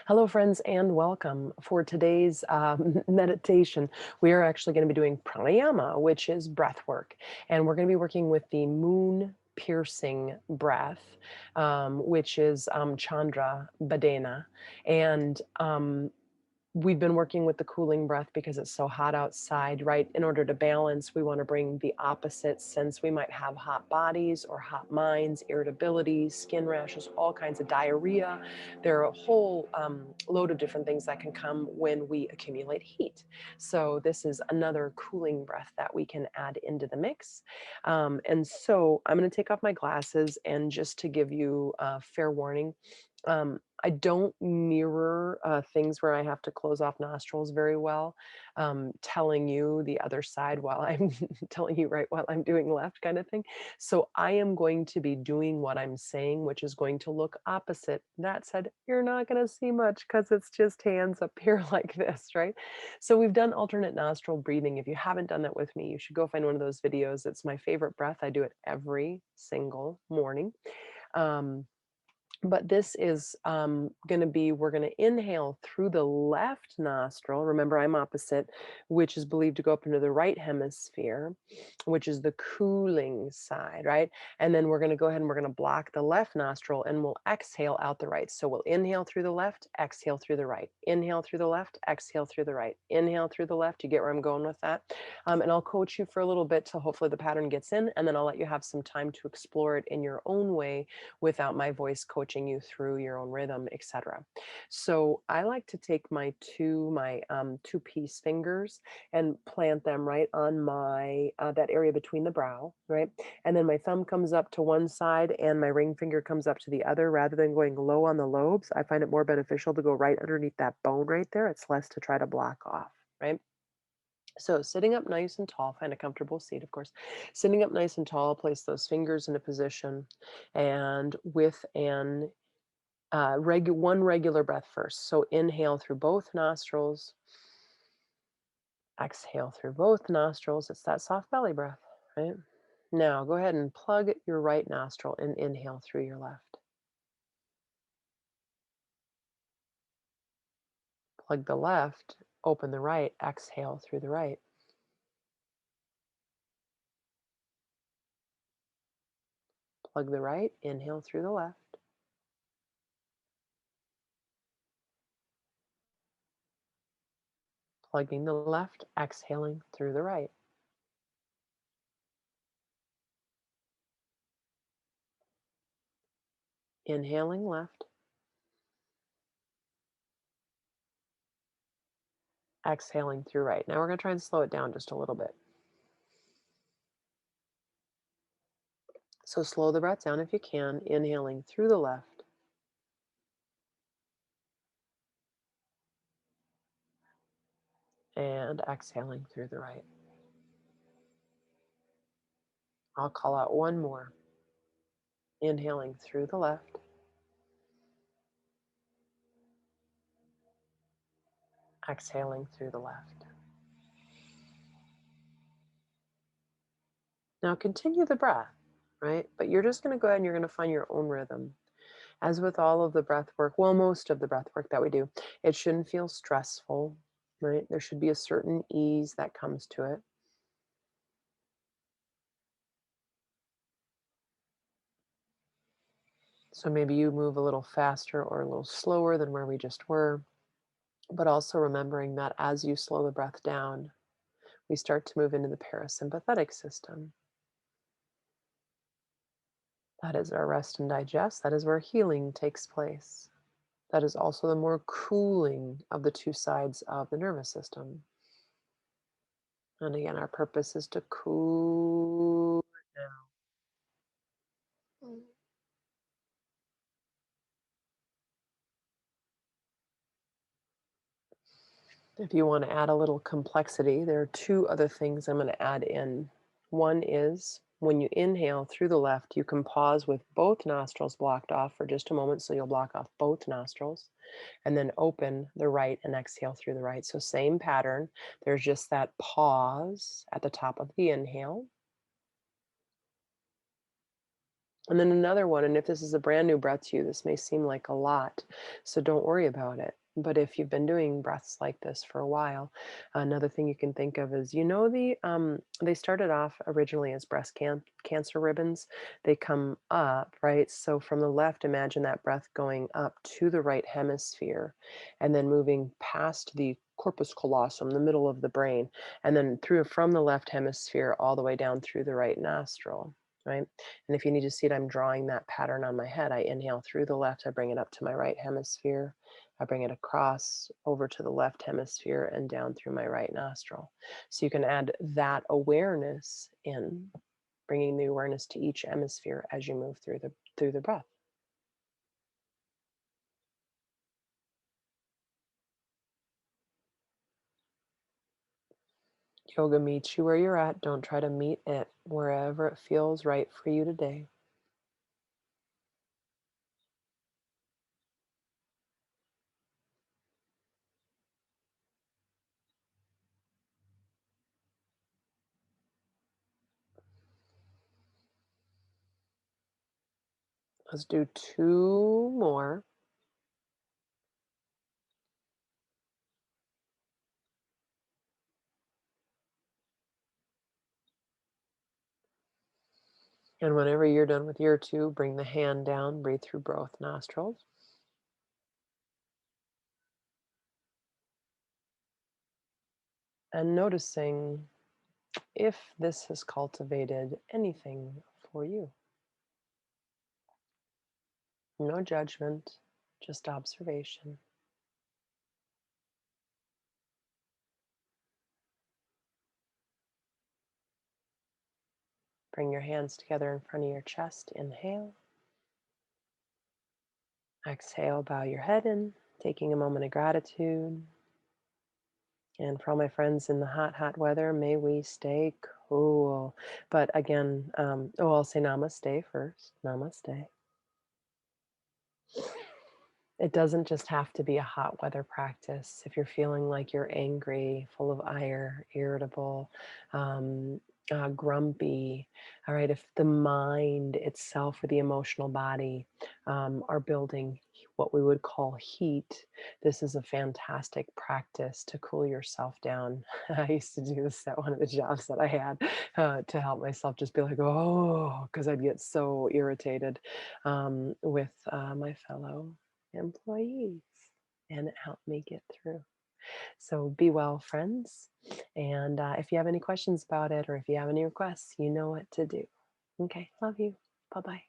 Hello, friends, and welcome. For today's meditation, we are actually going to be doing pranayama, which is breath work. And we're going to be working with the moon piercing breath, which is Chandra Bhedana. And we've been working with the cooling breath because it's so hot outside, right? In order to balance, we want to bring the opposite since we might have hot bodies or hot minds, irritability, skin rashes, all kinds of diarrhea. There are a whole load of different things that can come when we accumulate heat. So, this is another cooling breath that we can add into the mix. And so, I'm going to take off my glasses and just to give you a fair warning. I don't mirror things where I have to close off nostrils very well, telling you the other side while I'm telling you right while I'm doing left, kind of thing. So I am going to be doing what I'm saying, which is going to look opposite. That said, you're not going to see much because it's just hands up here like this, right? So we've done alternate nostril breathing. If you haven't done that with me, you should go find one of those videos. It's my favorite breath. I do it every single morning. Um, but this is going to be, we're going to inhale through the left nostril. Remember, I'm opposite, which is believed to go up into the right hemisphere, which is the cooling side, right? And then we're going to go ahead and we're going to block the left nostril and we'll exhale out the right. So we'll inhale through the left, exhale through the right, inhale through the left, exhale through the right, inhale through the left. You get where I'm going with that? And I'll coach you for a little bit till hopefully the pattern gets in, and then I'll let you have some time to explore it in your own way without my voice coaching you through your own rhythm, etc. So I like to take my two piece fingers and plant them right on my that area between the brow, right? And then my thumb comes up to one side and my ring finger comes up to the other. Rather than going low on the lobes, I find it more beneficial to go right underneath that bone right there. It's less to try to block off, right? So sitting up nice and tall, find a comfortable seat, of course. Sitting up nice and tall, place those fingers in a position, and with an one regular breath first. So inhale through both nostrils, exhale through both nostrils. It's that soft belly breath, right? Now go ahead and plug your right nostril and inhale through your left. Plug the left, open the right, exhale through the right. Plug the right, inhale through the left. Plugging the left, exhaling through the right. Inhaling left, exhaling through right. Now we're going to try and slow it down just a little bit. So slow the breath down if you can, inhaling through the left, and exhaling through the right. I'll call out one more. Inhaling through the left, exhaling through the left. Now continue the breath, right? But you're just going to go ahead and you're going to find your own rhythm. As with all of the breath work, well, most of the breath work that we do, it shouldn't feel stressful, right? There should be a certain ease that comes to it. So maybe you move a little faster or a little slower than where we just were, but also remembering that as you slow the breath down, we start to move into the parasympathetic system. That is our rest and digest. That is where healing takes place. That is also the more cooling of the two sides of the nervous system. And again, our purpose is to cool it down. If you want to add a little complexity, there are two other things I'm going to add in. One is when you inhale through the left, you can pause with both nostrils blocked off for just a moment. So you'll block off both nostrils and then open the right and exhale through the right. So same pattern. There's just that pause at the top of the inhale. And then another one, and if this is a brand new breath to you, this may seem like a lot, so don't worry about it. But if you've been doing breaths like this for a while, another thing you can think of is, they started off originally as cancer ribbons. They come up, right? So from the left, imagine that breath going up to the right hemisphere and then moving past the corpus callosum, the middle of the brain, and then through from the left hemisphere all the way down through the right nostril, right? And if you need to see it, I'm drawing that pattern on my head. I inhale through the left, I bring it up to my right hemisphere. I bring it across over to the left hemisphere and down through my right nostril. So you can add that awareness in, bringing the awareness to each hemisphere as you move through the breath. Yoga meets you where you're at. Don't try to meet it, wherever it feels right for you today. Let's do two more. And whenever you're done with your two, bring the hand down, breathe through both nostrils. And noticing if this has cultivated anything for you. No judgment, just observation. Bring your hands together in front of your chest. Inhale. Exhale, bow your head in, taking a moment of gratitude. And for all my friends in the hot, hot weather, may we stay cool. But again, I'll say namaste first. Namaste. It doesn't just have to be a hot weather practice. If you're feeling like you're angry, full of ire, irritable, um, grumpy, all right, if the mind itself or the emotional body are building what we would call heat, this is a fantastic practice to cool yourself down. I used to do this at one of the jobs that I had to help myself just be like, oh, because I'd get so irritated with my fellow employees, and it helped me get through. So be well, friends. And if you have any questions about it or if you have any requests, you know what to do. Okay, love you. Bye bye.